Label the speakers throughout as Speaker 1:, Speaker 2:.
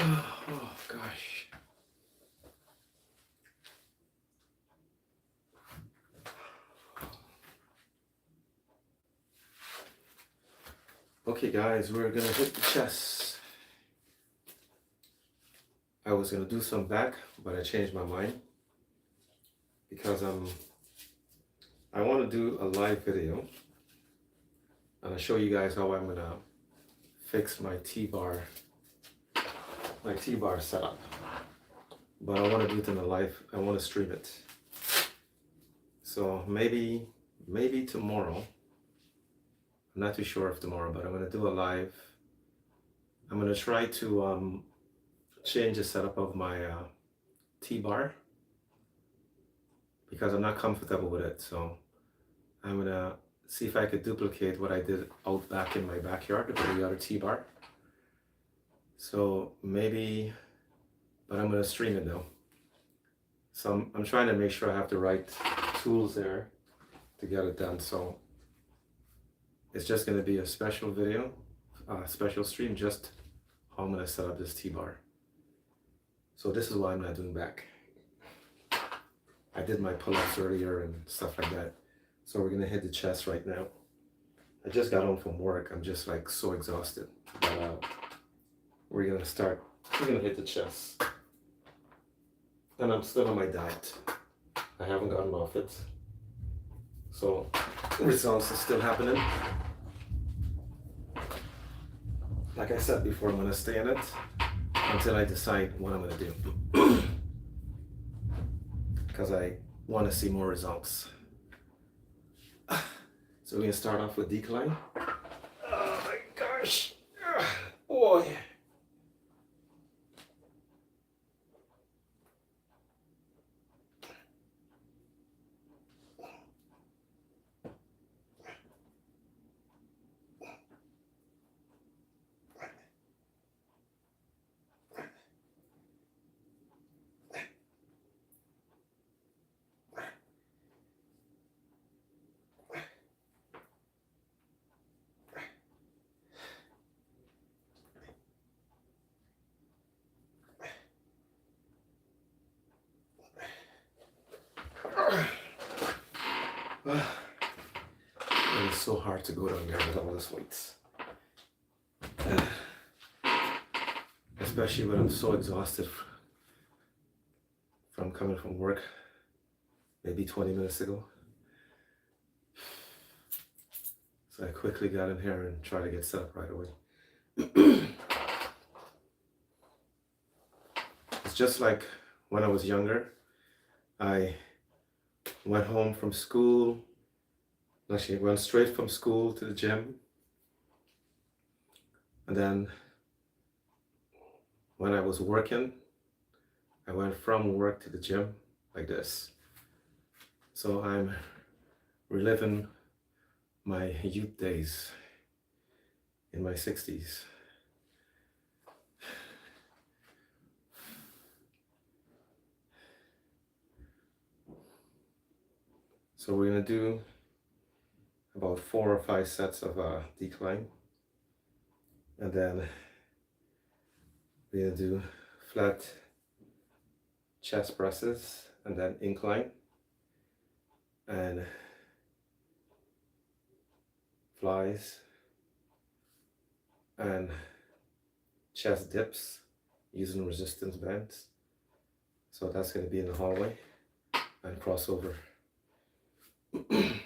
Speaker 1: Oh gosh. Okay guys, we're gonna hit the chest. I was gonna do some back, but I changed my mind because I want to do a live video and I'll show you guys how I'm gonna fix my T-bar setup. But I want to do it in a live. I want to stream it. So maybe tomorrow. I'm not too sure if tomorrow, but I'm gonna do a live. I'm gonna try to change the setup of my T-bar because I'm not comfortable with it. So I'm gonna see if I could duplicate what I did out back in my backyard with the other T-bar. So maybe, but I'm gonna stream it though. So I'm trying to make sure I have the right tools there to get it done. So it's just gonna be a special video, special stream, just how I'm gonna set up this T-bar. So this is why I'm not doing back. I did my pull-ups earlier and stuff like that. So we're gonna hit the chest right now. I just got home from work. I'm just like so exhausted. But we're gonna start. We're gonna hit the chest. And I'm still on my diet. I haven't gotten off it. So results are still happening. Like I said before, I'm gonna stay in it until I decide what I'm gonna do. Because I want to see more results. So we're gonna start off with decline. Oh my gosh. Boy. It is so hard to go down there with all this weights. Especially when I'm so exhausted from coming from work maybe 20 minutes ago. So I quickly got in here and tried to get set up right away. It's just like when I was younger, I went home from school. Actually, went straight from school to the gym. And then when I was working, I went from work to the gym like this. So I'm reliving my youth days in my 60s. So we're gonna do about 4 or 5 sets of decline. And then we're gonna do flat chest presses and then incline and flies and chest dips using resistance bands. So that's gonna be in the hallway and crossover. Okay.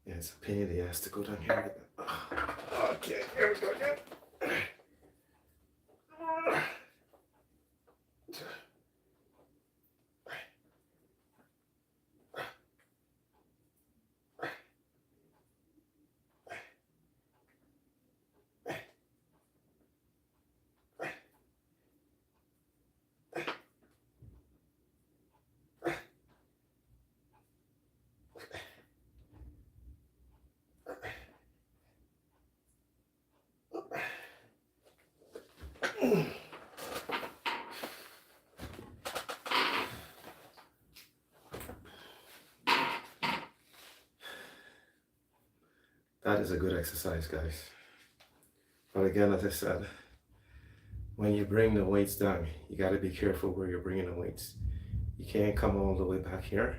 Speaker 1: Yeah, it's a pain in the ass to go down here. Okay, here we go again. That is a good exercise, guys. But again, as I said, when you bring the weights down, you got to be careful where you're bringing the weights. You can't come all the way back here,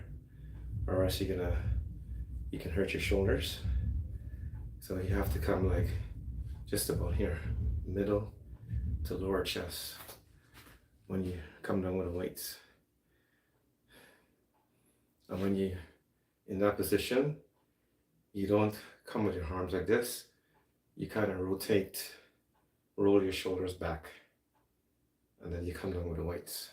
Speaker 1: or else you can hurt your shoulders. So you have to come like just about here, middle to lower chest when you come down with the weights. And when you in that position, you don't come with your arms like this. You kind of roll your shoulders back, and then you come down with the weights.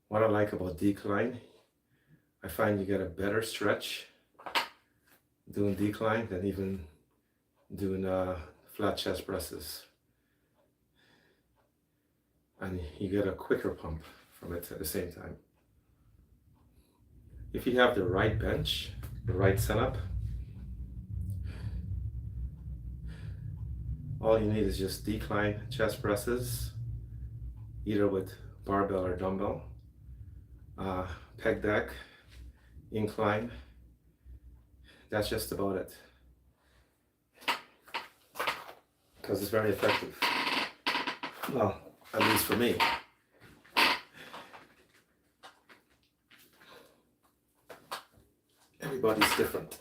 Speaker 1: What I like about decline, I find you get a better stretch doing decline than even doing flat chest presses. And you get a quicker pump from it at the same time. If you have the right bench, the right setup, all you need is just decline chest presses, either with barbell or dumbbell, pec deck, incline. That's just about it. Because it's very effective. Well, at least for me. Everybody's different.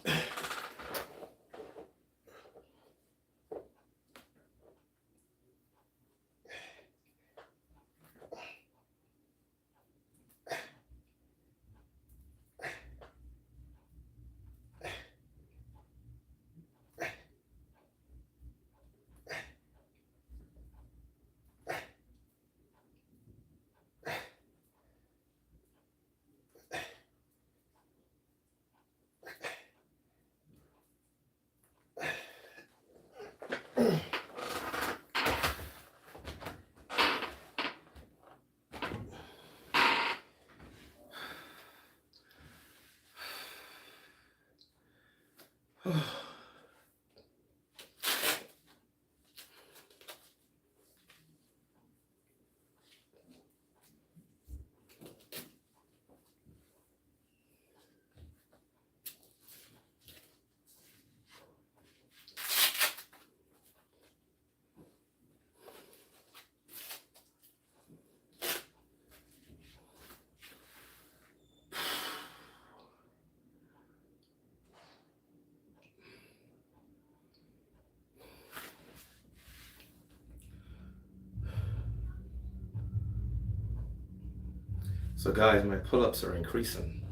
Speaker 1: So guys, my pull-ups are increasing.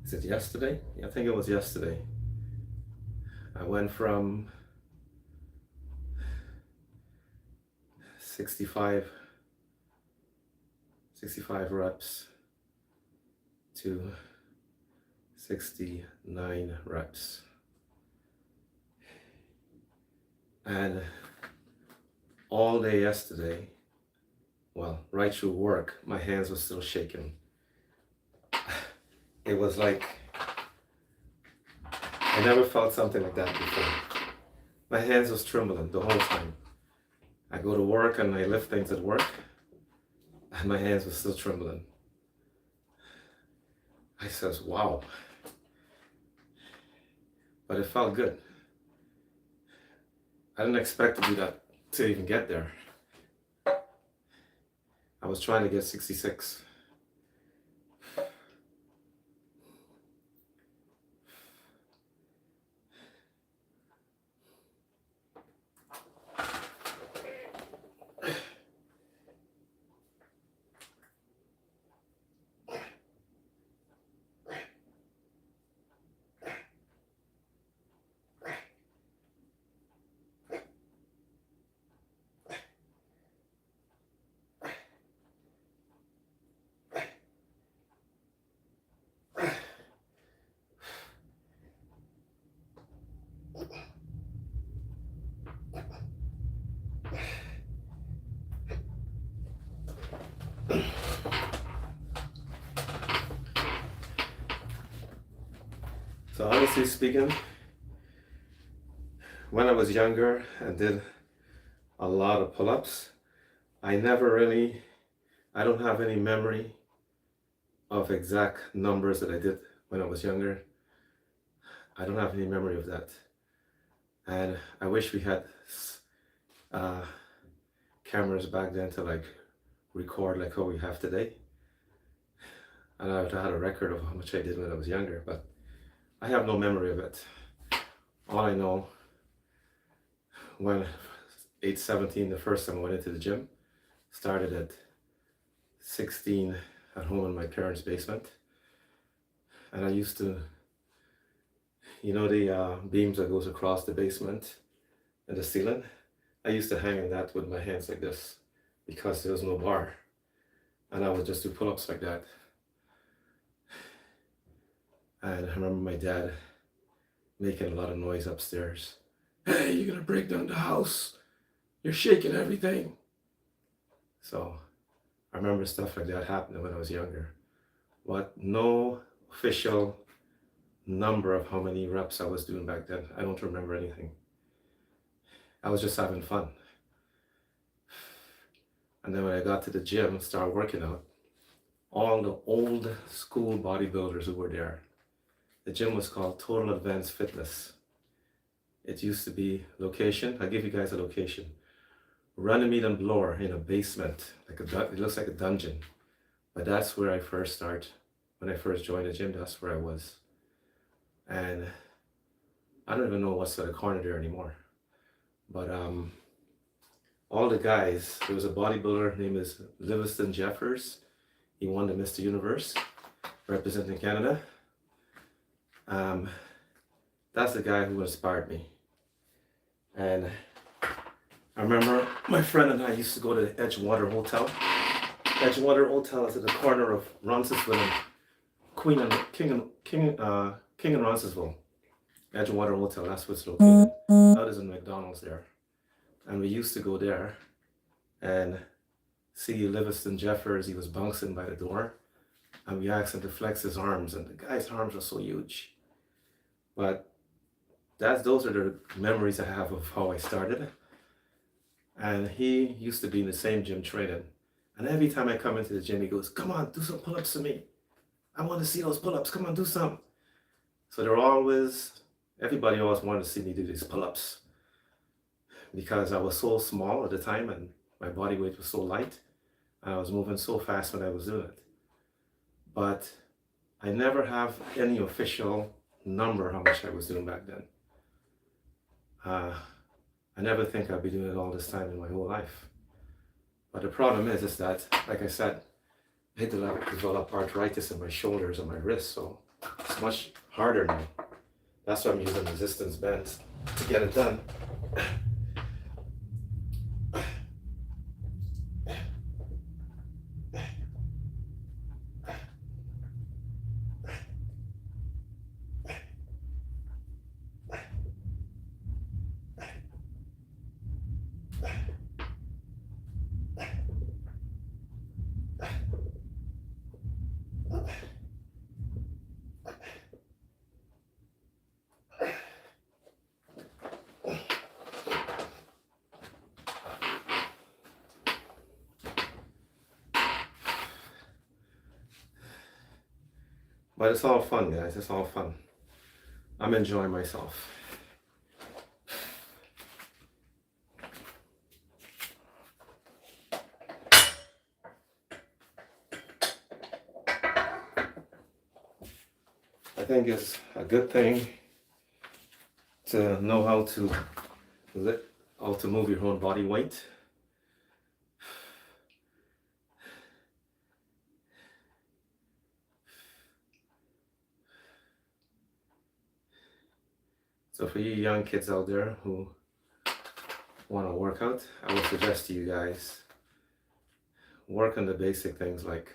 Speaker 1: Is it yesterday? Yeah, I think it was yesterday. I went from 65 reps to 69 reps. And all day yesterday, well, right through work, my hands were still shaking. It was like, I never felt something like that before. My hands was trembling the whole time. I go to work and I lift things at work, and my hands were still trembling. I says, wow. But it felt good. I didn't expect to do that, to even get there. I was trying to get 66. So honestly speaking, when I was younger and did a lot of pull-ups, I don't have any memory of exact numbers that I did when I was younger. I don't have any memory of that. And I wish we had uh, cameras back then to like record like how we have today. And I would have had a record of how much I did when I was younger, but I have no memory of it. All I know, when age 17, the first time I went into the gym, started at 16 at home in my parents' basement. And I used to, you know, the beams that goes across the basement and the ceiling? I used to hang in that with my hands like this because there was no bar. And I would just do pull-ups like that. And I remember my dad making a lot of noise upstairs. Hey, you're gonna break down the house. You're shaking everything. So I remember stuff like that happening when I was younger. But no official number of how many reps I was doing back then. I don't remember anything. I was just having fun. And then when I got to the gym, started working out, all the old school bodybuilders who were there. The gym was called Total Advanced Fitness. It used to be location. I'll give you guys a location. Runnymede and Bloor in a basement. It looks like a dungeon. But that's where I first started. When I first joined the gym, that's where I was. And I don't even know what's at the corner there anymore. But all the guys, there was a bodybuilder named is Livingston Jeffers. He won the Mr. Universe, representing Canada. That's the guy who inspired me. And I remember my friend and I used to go to the Edgewater Hotel. Edgewater Hotel is at the corner of Roncesvalles and King and Roncesvalles. Edgewater Hotel, that's what's located. That is in McDonald's there. And we used to go there and see Livingston Jeffers. He was bouncing by the door. And we asked him to flex his arms, and the guy's arms were so huge. But those are the memories I have of how I started. And he used to be in the same gym training. And every time I come into the gym, he goes, come on, do some pull-ups for me. I want to see those pull-ups. Come on, do some. So everybody always wanted to see me do these pull-ups. Because I was so small at the time and my body weight was so light. And I was moving so fast when I was doing it. But I never have any official number how much I was doing back then. I never think I'd be doing it all this time in my whole life. But the problem is that, like I said, I developed arthritis in my shoulders and my wrists, so it's much harder now. That's why I'm using resistance bands to get it done. But it's all fun, guys. It's all fun. I'm enjoying myself. I think it's a good thing to know how to move your own body weight. So for you young kids out there who want to work out, I would suggest to you guys, work on the basic things like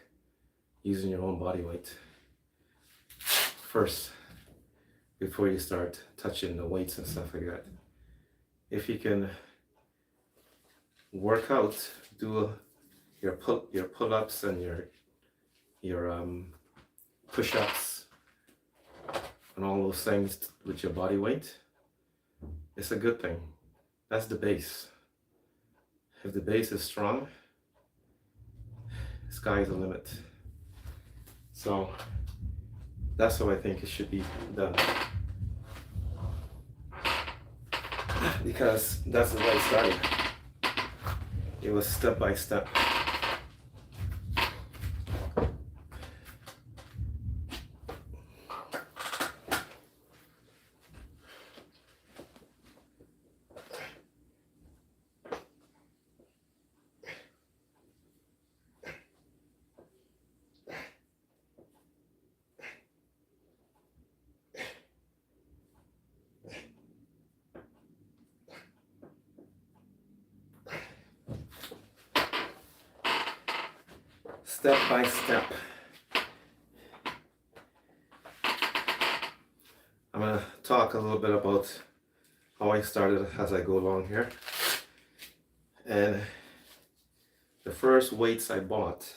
Speaker 1: using your own body weight first before you start touching the weights and stuff like that. If you can work out, do your pull-ups and your push-ups and all those things with your body weight, it's a good thing. That's the base. If the base is strong, sky's the limit. So that's how I think it should be done, because that's the way it started. It was step by step. Step by step. I'm going to talk a little bit about how I started as I go along here. And the first weights I bought,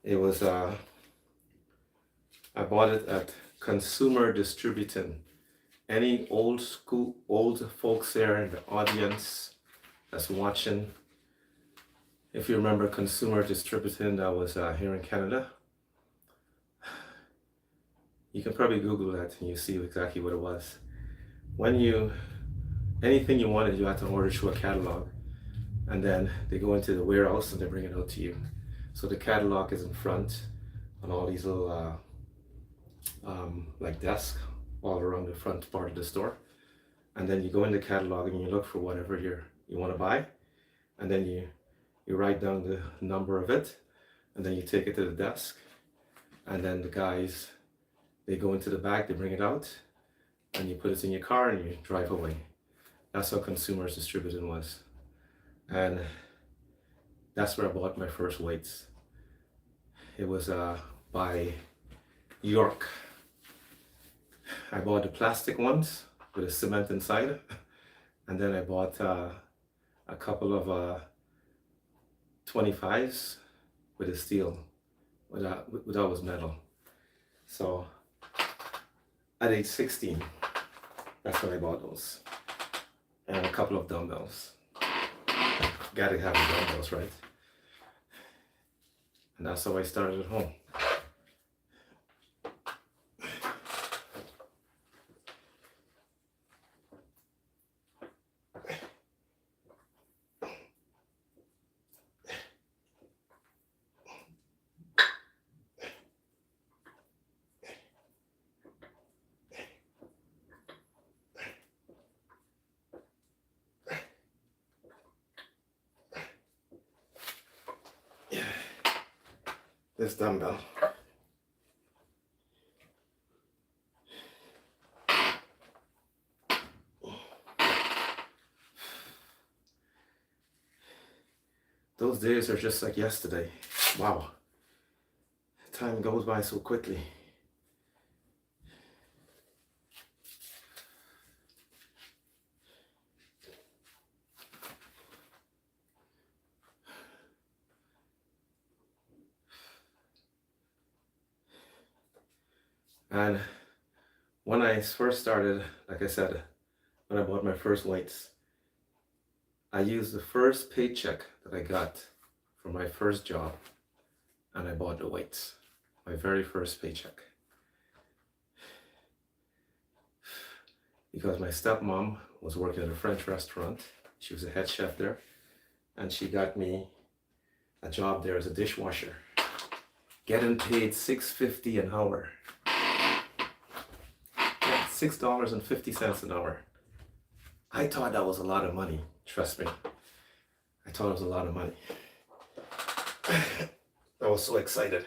Speaker 1: it was I bought it at Consumer Distributing. Any old folks there in the audience that's watching, if you remember Consumer Distributing, that was here in Canada. You can probably Google that and you see exactly what it was. Anything you wanted, you had to order through a catalog, and then they go into the warehouse and they bring it out to you. So the catalog is in front on all these little like desks all around the front part of the store, and then you go in the catalog and you look for whatever you want to buy, and then you write down the number of it, and then you take it to the desk, and then the guys, they go into the back, they bring it out, and you put it in your car and you drive away. That's how Consumers Distributing was. And that's where I bought my first weights. It was by York. I bought the plastic ones with a cement inside, and then I bought a couple of 25s with a steel, that was metal. So at age 16, that's when I bought those, and a couple of dumbbells. Gotta have the dumbbells, right? And that's how I started at home. This dumbbell. Those days are just like yesterday. Wow. Time goes by so quickly. And when I first started, like I said, when I bought my first weights, I used the first paycheck that I got from my first job, and I bought the weights. My very first paycheck. Because my stepmom was working at a French restaurant. She was a head chef there, and she got me a job there as a dishwasher, getting paid $6.50 an hour. $6.50 an hour. I thought that was a lot of money. Trust me. I thought it was a lot of money. I was so excited.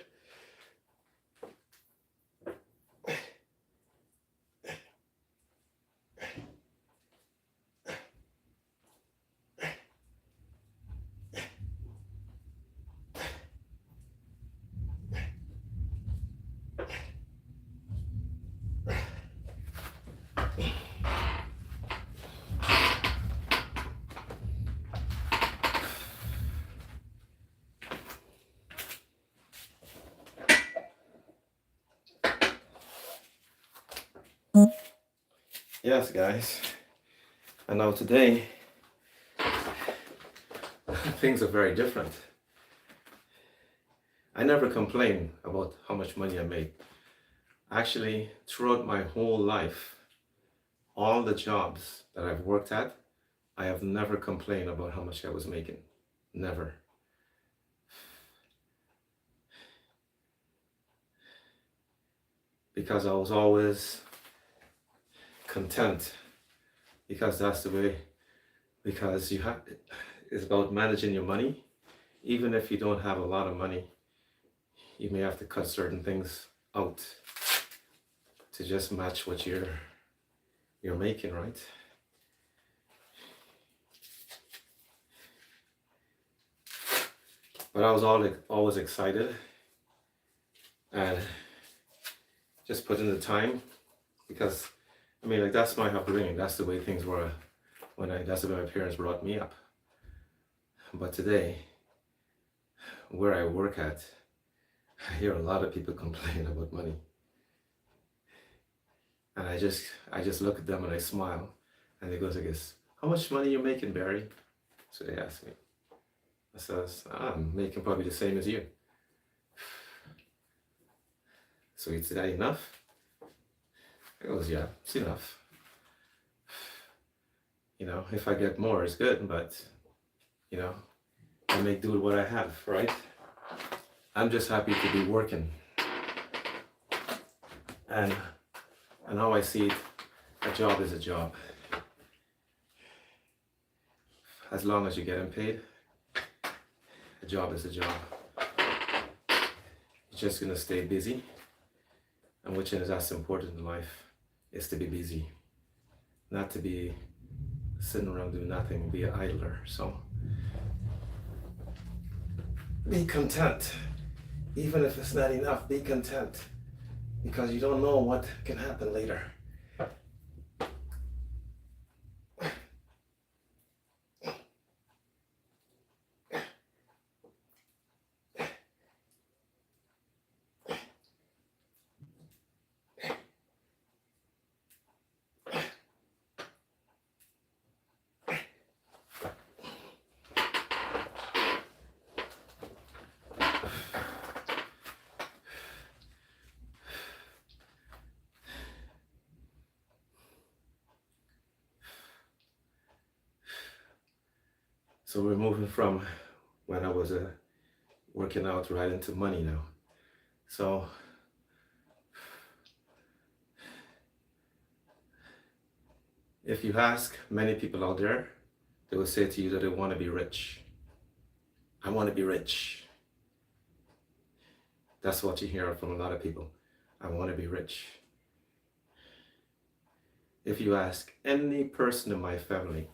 Speaker 1: Yes, guys. And now today, things are very different. I never complain about how much money I made. Actually, throughout my whole life, all the jobs that I've worked at, I have never complained about how much I was making. Never. Because I was always content. Because that's the way, because it's about managing your money. Even if you don't have a lot of money, you may have to cut certain things out to just match what you're making, right? But I was always excited and just put in the time, because I mean, like, that's my upbringing. That's the way things were that's the way my parents brought me up. But today, where I work at, I hear a lot of people complain about money. And I just look at them and I smile, and they goes like this, "How much money you making, Barry?" So they ask me. I says, "I'm making probably the same as you." So is that enough? He goes, "Yeah, it's enough. You know, if I get more, it's good, but you know, I make do with what I have, right? I'm just happy to be working." And how I see it, a job is a job. As long as you're getting paid, a job is a job. You're just gonna stay busy, and which is as important in life is to be busy, not to be sitting around doing nothing, be an idler. So be content, even if it's not enough. Be content, because you don't know what can happen later. So we're moving from when I was working out right into money now. So if you ask many people out there, they will say to you that they want to be rich. I want to be rich. That's what you hear from a lot of people. I want to be rich. If you ask any person in my family,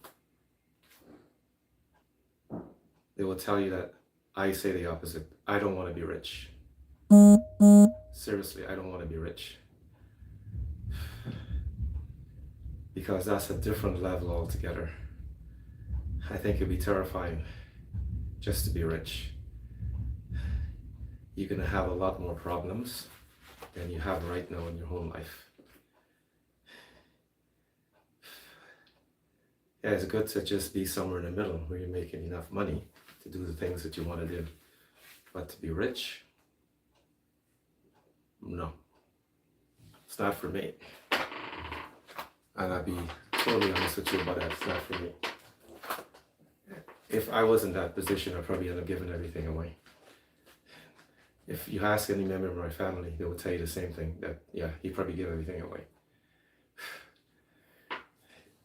Speaker 1: they will tell you that I say the opposite. I don't want to be rich. Seriously, I don't want to be rich. Because that's a different level altogether. I think it'd be terrifying just to be rich. You're gonna have a lot more problems than you have right now in your whole life. Yeah, it's good to just be somewhere in the middle where you're making enough money to do the things that you want to do. But to be rich, no, it's not for me. And I'll be totally honest with you about that. It's not for me. If I was in that position, I'd probably end up giving everything away. If you ask any member of my family, they will tell you the same thing, that yeah, he probably give everything away.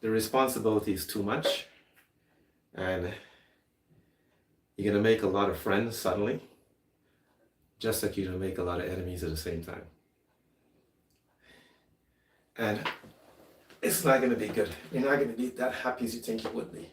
Speaker 1: The responsibility is too much, and you're gonna make a lot of friends suddenly, just like you're gonna make a lot of enemies at the same time. And it's not gonna be good. You're not gonna be that happy as you think you would be.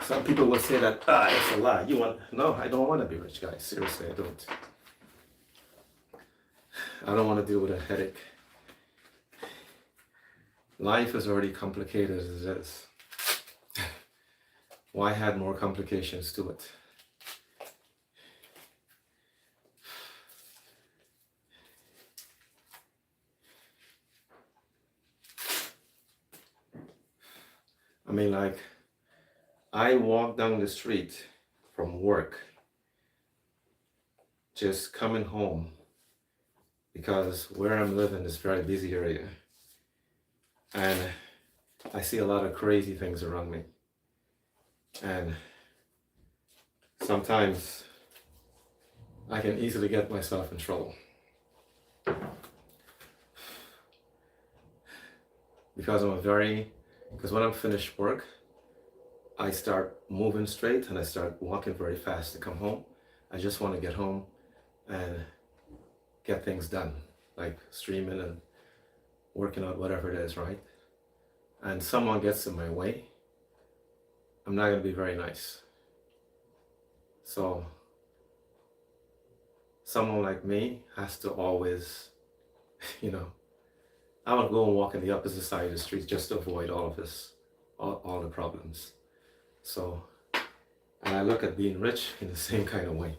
Speaker 1: Some people will say that, it's a lie. No, I don't want to be rich, guys. Seriously, I don't. I don't want to deal with a headache. life is already complicated as it is. Why add more complications to it? I mean, like, I walk down the street from work, just coming home, because where I'm living is a very busy area. And I see a lot of crazy things around me. And sometimes I can easily get myself in trouble. Because when I'm finished work, I start moving straight and I start walking very fast to come home. I just want to get home and get things done, like streaming and working out, whatever it is, right? And someone gets in my way, I'm not going to be very nice. So someone like me has to always, I would go and walk on the opposite side of the street just to avoid all of this, all the problems. So, and I look at being rich in the same kind of way.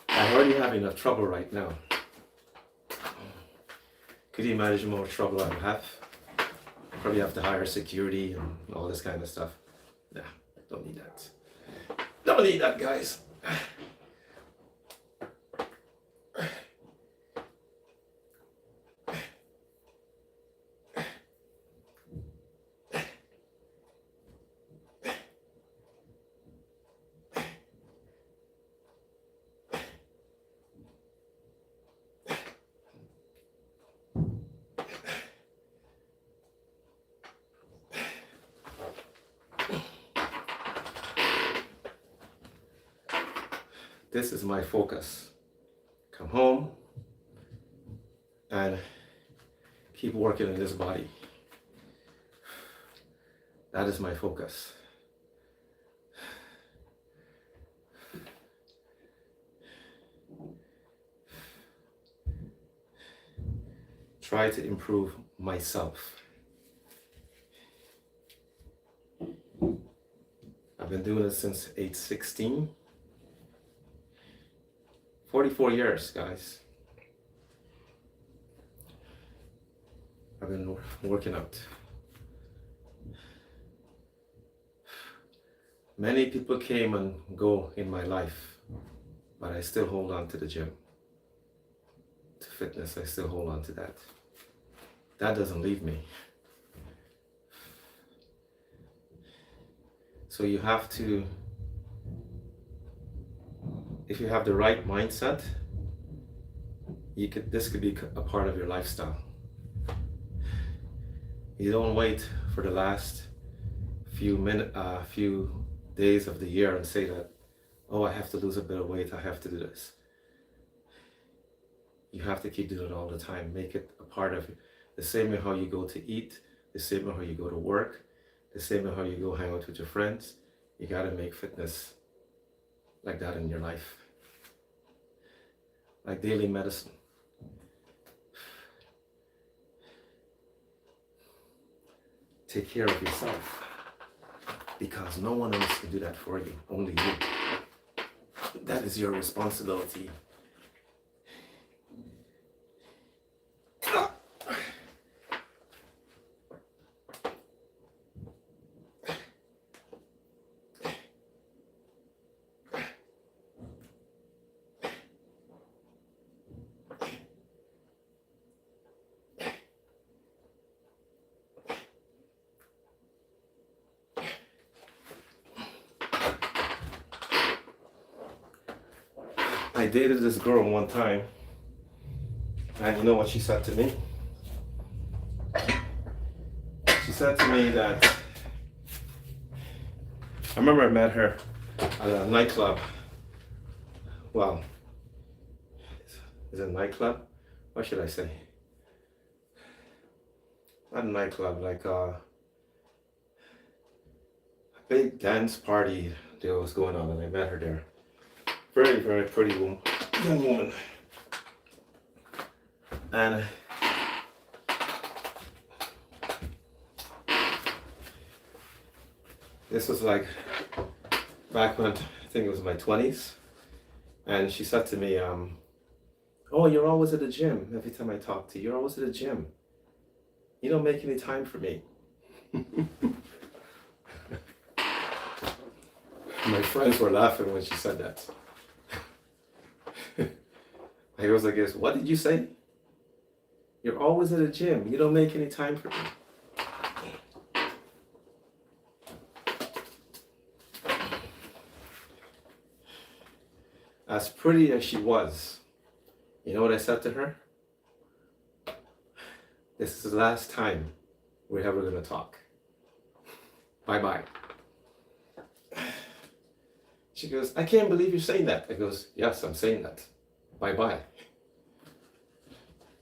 Speaker 1: I already have enough trouble right now. Could you imagine more trouble I would have? Probably have to hire security and all this kind of stuff. Nah, don't need that. Don't need that, guys. This is my focus. Come home and keep working in this body. That is my focus. Try to improve myself. I've been doing it since age 16. 44 years, guys. I've been working out. Many people came and go in my life, but I still hold on to the gym. To fitness, I still hold on to that. That doesn't leave me. So you have to, if you have the right mindset, this could be a part of your lifestyle. You don't wait for the last few days of the year and say that, oh, I have to lose a bit of weight, I have to do this. You have to keep doing it all the time. Make it a part of it. The same way how you go to eat, the same way how you go to work, the same way how you go hang out with your friends. You gotta make fitness like that in your life. Like daily medicine. Take care of yourself, because no one else can do that for you, only you. That is your responsibility. I dated this girl one time, and you know what she said to me? She said to me that, I remember I met her at a nightclub. Well, is it a nightclub? What should I say? Not a nightclub, like a big dance party that was going on, and I met her there. Very, very pretty young woman. And This was like back when I think it was my 20s. And she said to me, oh, you're always at the gym. Every time I talk to you, you're always at the gym. You don't make any time for me. My friends were laughing when she said that. I was like, what did you say? You're always at the gym. You don't make any time for me. As pretty as she was, you know what I said to her? This is the last time we're ever going to talk. Bye-bye. She goes, I can't believe you're saying that. I goes, yes, I'm saying that. Bye-bye.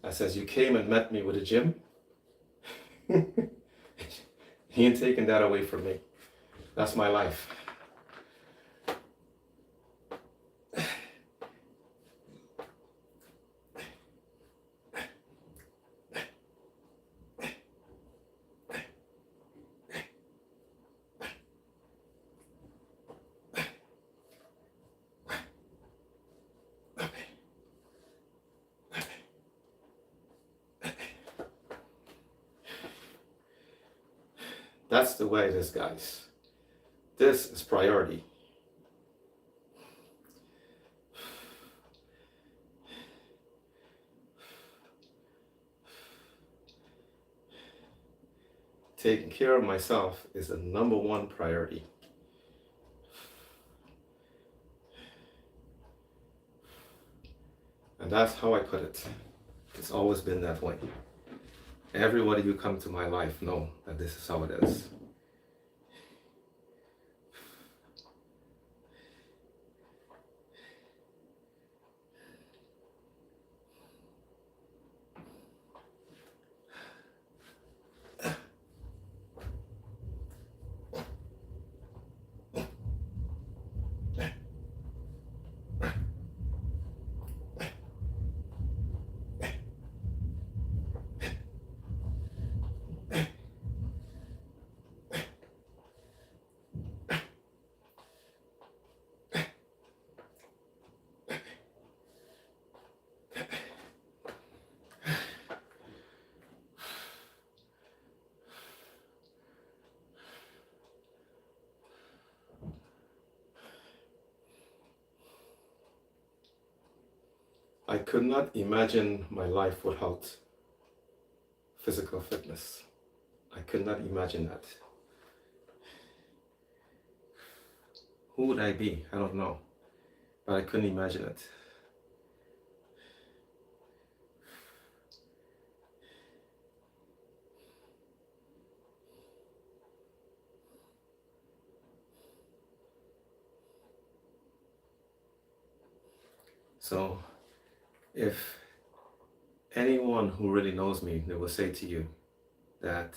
Speaker 1: I says, you came and met me with a gym. He ain't taking that away from me. That's my life. That's the way it is, guys. This is priority. Taking care of myself is the number one priority. And that's how I put it. It's always been that way. Everybody who come to my life know that this is how it is. I could not imagine my life without physical fitness. I could not imagine that. Who would I be? I don't know. But I couldn't imagine it. So, if anyone who really knows me, they will say to you that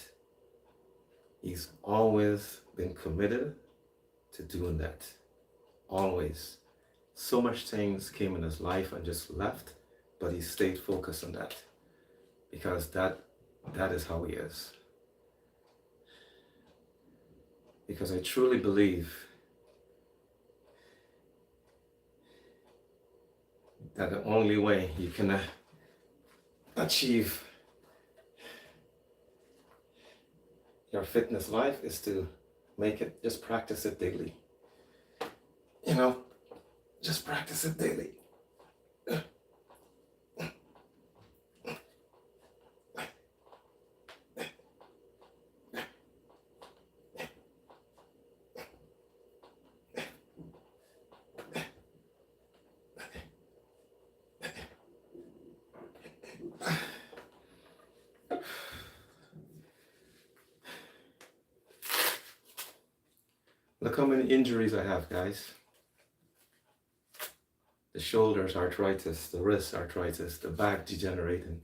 Speaker 1: he's always been committed to doing that. Always. So much things came in his life and just left, but he stayed focused on that. Because that is how he is. Because I truly believe that the only way you can achieve your fitness life is to make it, just practice it daily. You know, just practice it daily. Look how many injuries I have, guys. The shoulders arthritis, the wrist arthritis, the back degenerating,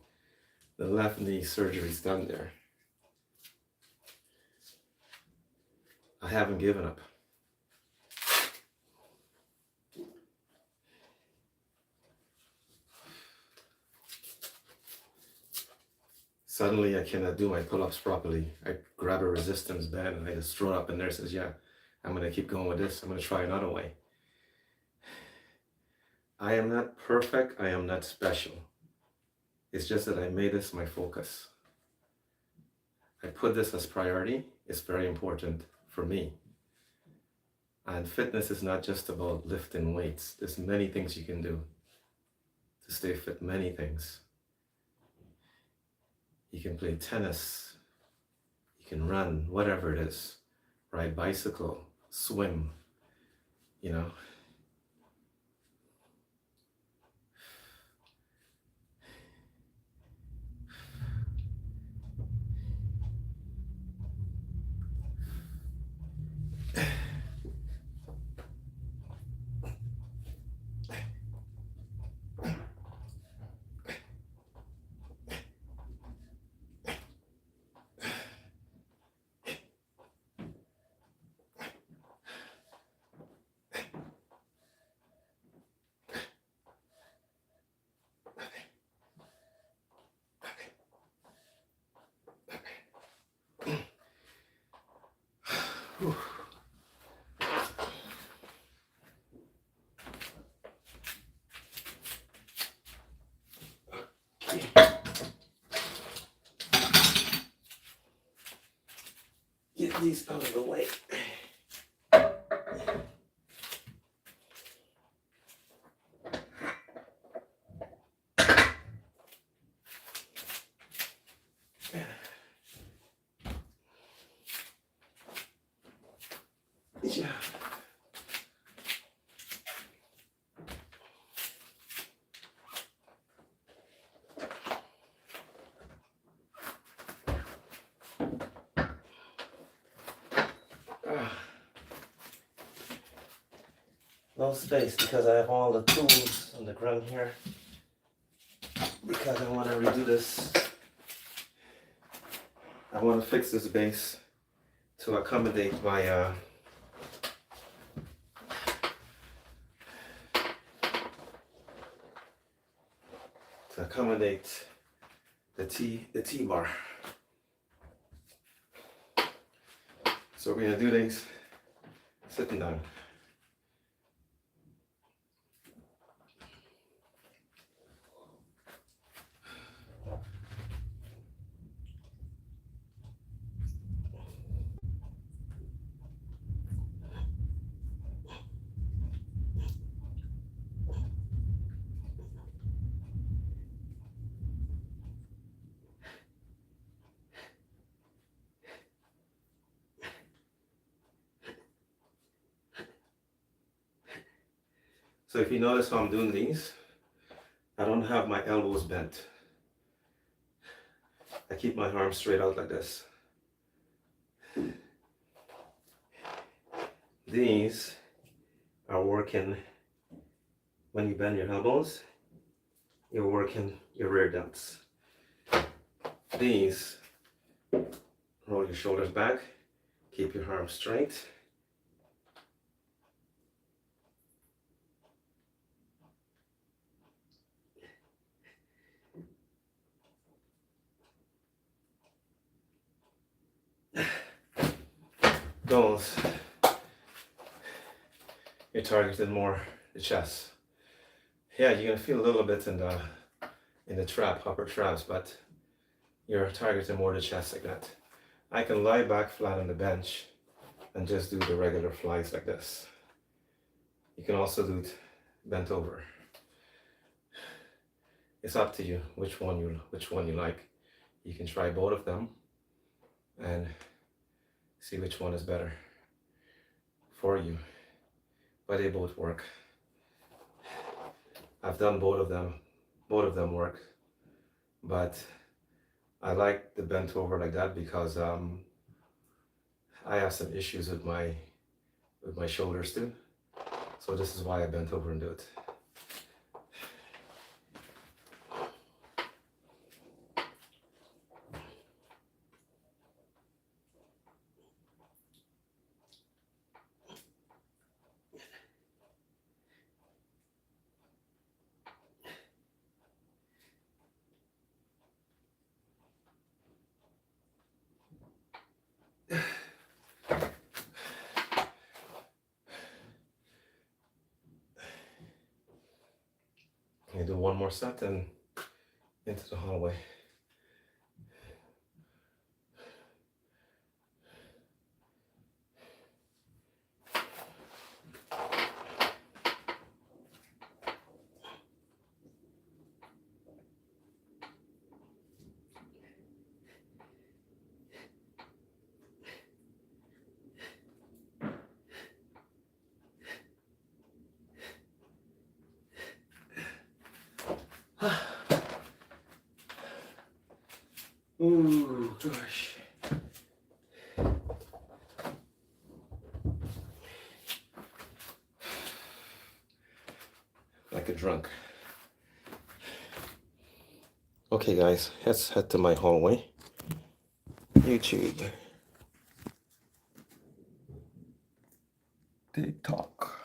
Speaker 1: the left knee surgery's done there. I haven't given up. Suddenly I cannot do my pull-ups properly. I grab a resistance band and I just throw it up and there, says, yeah, I'm going to keep going with this. I'm going to try another way. I am not perfect. I am not special. It's just that I made this my focus. I put this as priority. It's very important for me. And fitness is not just about lifting weights. There's many things you can do to stay fit, many things. You can play tennis, you can run, whatever it is, ride bicycle, swim, you know. Get these out of the way. Yeah. No space because I have all the tools on the ground here. Because I want to redo this. I want to fix this base to accommodate my the T-bar. So we're gonna do these sitting down. So if you notice how I'm doing these, I don't have my elbows bent. I keep my arms straight out like this. These are working, when you bend your elbows, you're working your rear delts. These, roll your shoulders back, keep your arms straight. Those, you're targeting more the chest. Yeah, you're gonna feel a little bit in the trap, upper traps, but you're targeting more the chest like that. I can lie back flat on the bench and just do the regular flies like this. You can also do it bent over. It's up to you which one you like. You can try both of them and see which one is better for you. But they both work. I've done both of them. Both of them work. But I like the bent over like that because I have some issues with my shoulders too. So this is why I bent over and do it. do one more set and into the hallway. Ooh, gosh. Like a drunk. Okay, guys, let's head to my hallway. YouTube. TikTok.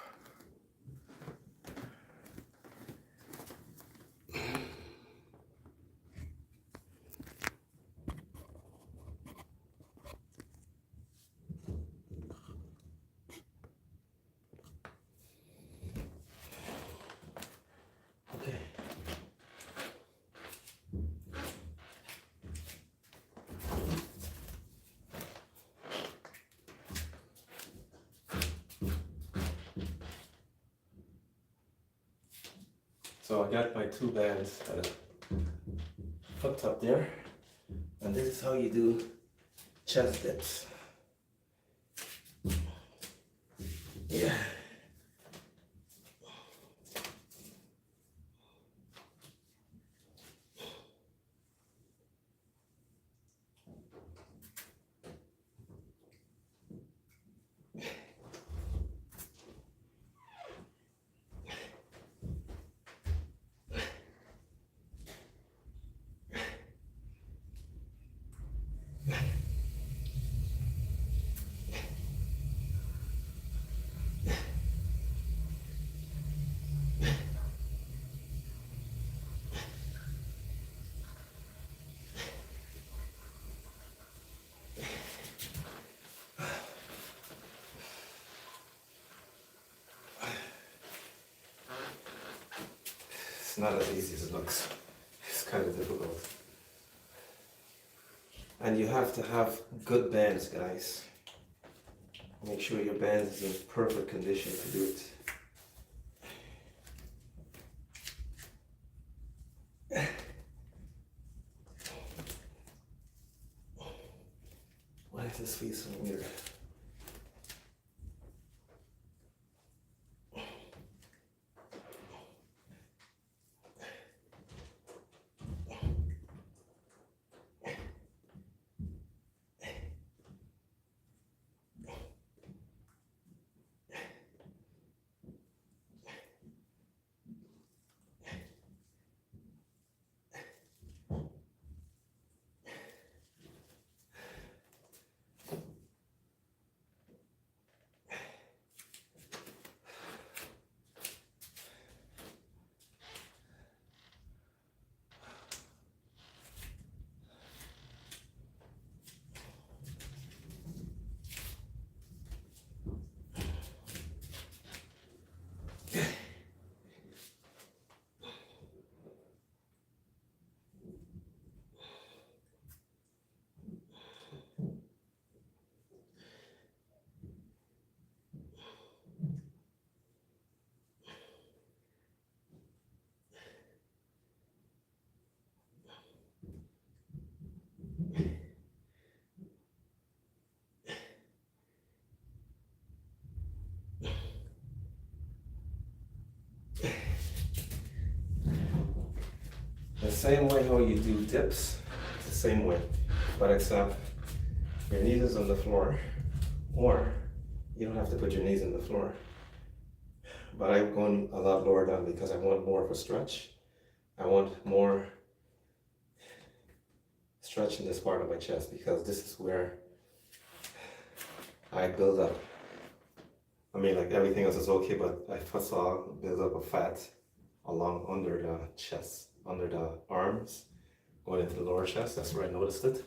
Speaker 1: Okay. So I got my two bands that are hooked up there, and this is how you do chest dips. Yeah. It's not as easy as it looks. It's kind of difficult. And you have to have good bands, guys. Make sure your band is in perfect condition to do it. Why does this feel so weird? The same way how you do dips, it's the same way, but except your knees is on the floor, or you don't have to put your knees on the floor. But I'm going a lot lower down because I want more of a stretch. I want more stretch in this part of my chest because this is where I build up. I mean, like everything else is okay, but I first saw build up of fat along under the chest, under the arms, going into the lower chest. That's where I noticed it.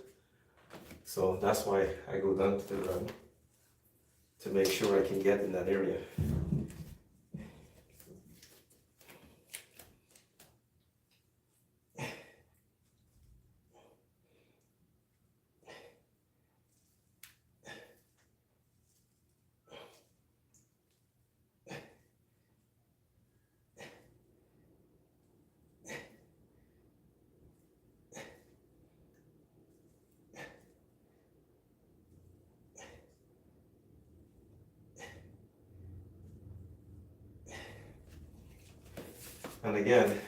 Speaker 1: So that's why I go down to the ground to make sure I can get in that area. And again,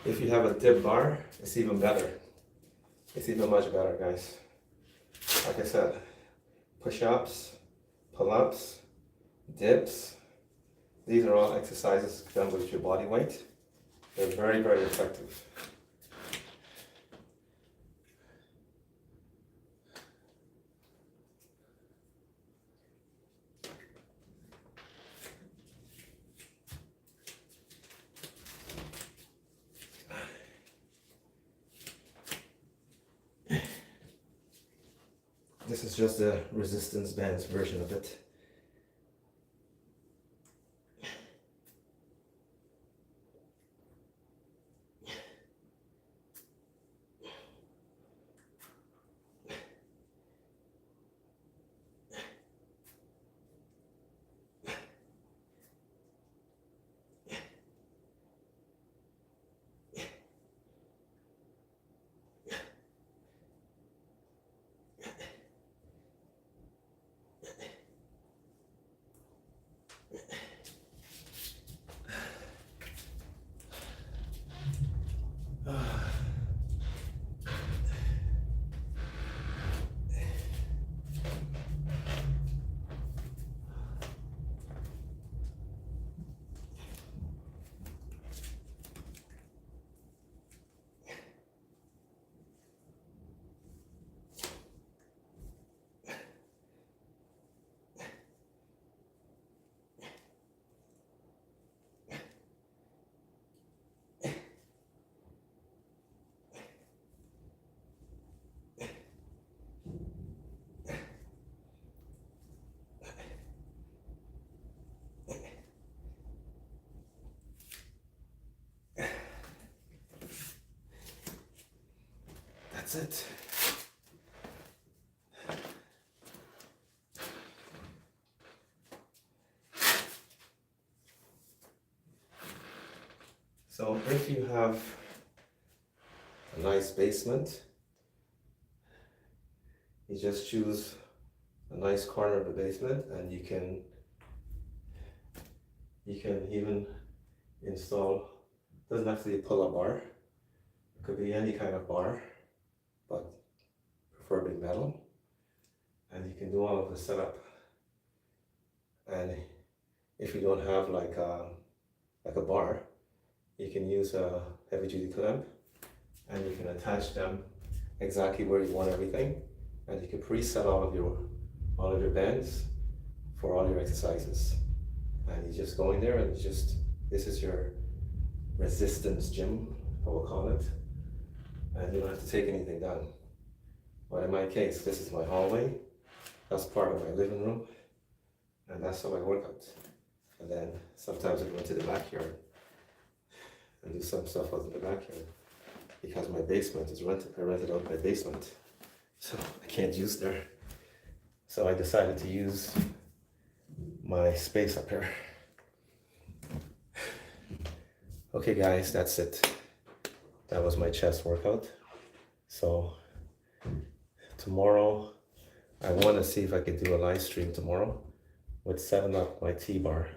Speaker 1: if you have a dip bar, it's even better. It's even much better, guys. Like I said, push-ups, pull-ups, dips. These are all exercises done with your body weight. They're very, very effective. This is just the resistance bands version of it. That's it. So if you have a nice basement, you just choose a nice corner of the basement and you can even install, doesn't have to be a pull-up bar, it could be any kind of bar, but preferably metal, and you can do all of the setup. And if you don't have like a bar, you can use a heavy duty clamp and you can attach them exactly where you want everything, and you can preset all of your bands for all your exercises. And you just go in there and this is your resistance gym, I will call it, and you don't have to take anything down. But in my case, this is my hallway, that's part of my living room, and that's how I work out. And then sometimes I go into the backyard and do some stuff out in the backyard because my basement is rented. I rented out my basement, so I can't use there. So I decided to use my space up here. Okay guys, that's it. That was my chest workout. So tomorrow, I want to see if I could do a live stream tomorrow with setting up my T-bar.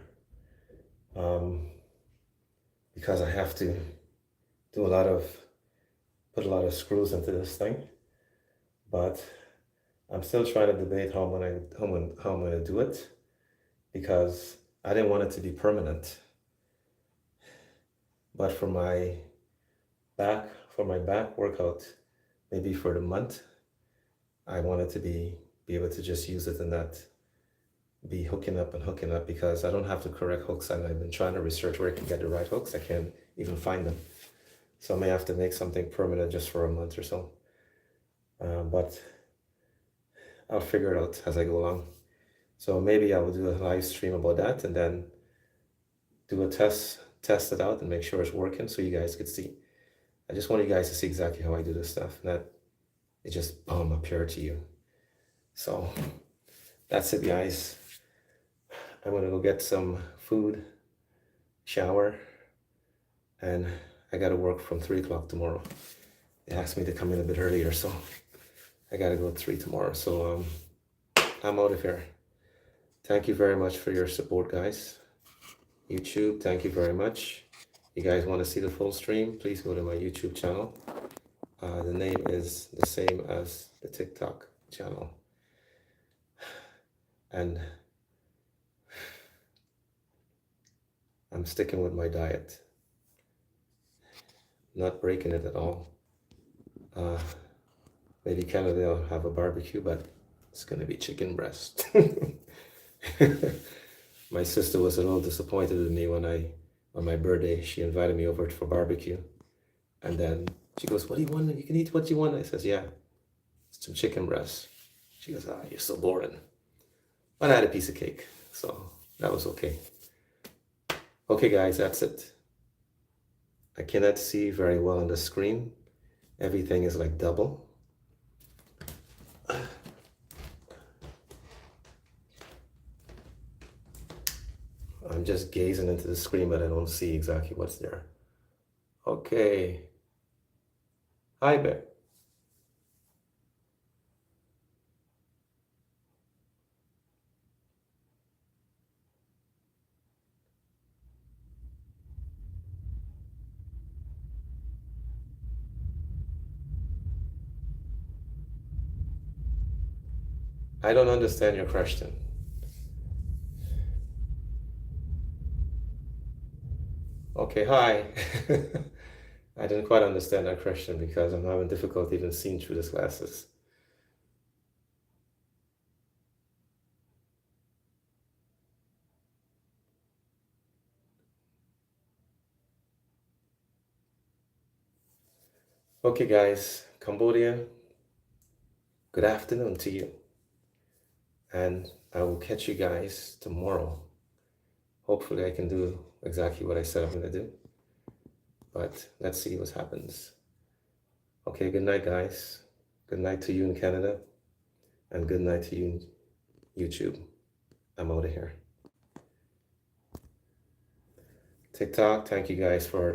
Speaker 1: Because I have to do put a lot of screws into this thing. But I'm still trying to debate how I'm gonna do it, because I didn't want it to be permanent. But for my back workout, maybe for the month, I wanted to be able to just use it and not be hooking up, because I don't have the correct hooks, and I've been trying to research where I can get the right hooks. I can't even find them. So I may have to make something permanent just for a month or so. But I'll figure it out as I go along. So maybe I will do a live stream about that and then do a test it out and make sure it's working so you guys could see. I just want you guys to see exactly how I do this stuff, and that it just appear to you. So that's it, guys. I'm gonna go get some food, shower, and I gotta work from 3 o'clock tomorrow. They asked me to come in a bit earlier, so I gotta go at 3 tomorrow. So I'm out of here. Thank you very much for your support, guys. YouTube, thank you very much. you guys want to see the full stream, please go to my YouTube channel. The name is the same as the TikTok channel. And I'm sticking with my diet. Not breaking it at all. Maybe Canada will have a barbecue, but it's gonna be chicken breast. My sister was a little disappointed in me when on my birthday, she invited me over for barbecue. And then she goes, "What do you want? You can eat what you want." I says, "Yeah, some chicken breast." She goes, "Ah, you're so boring." But I had a piece of cake, so that was okay. Okay, guys, that's it. I cannot see very well on the screen. Everything is like double. I'm just gazing into the screen, but I don't see exactly what's there. Okay. Hi, Bear. I don't understand your question. Okay, hi. I didn't quite understand that question because I'm having difficulty even seeing through these glasses. Okay, guys, Cambodia, good afternoon to you. And I will catch you guys tomorrow. Hopefully I can do exactly what I said I'm going to do. But let's see what happens. Okay, good night, guys. Good night to you in Canada. And good night to you in YouTube. I'm out of here. TikTok, thank you guys for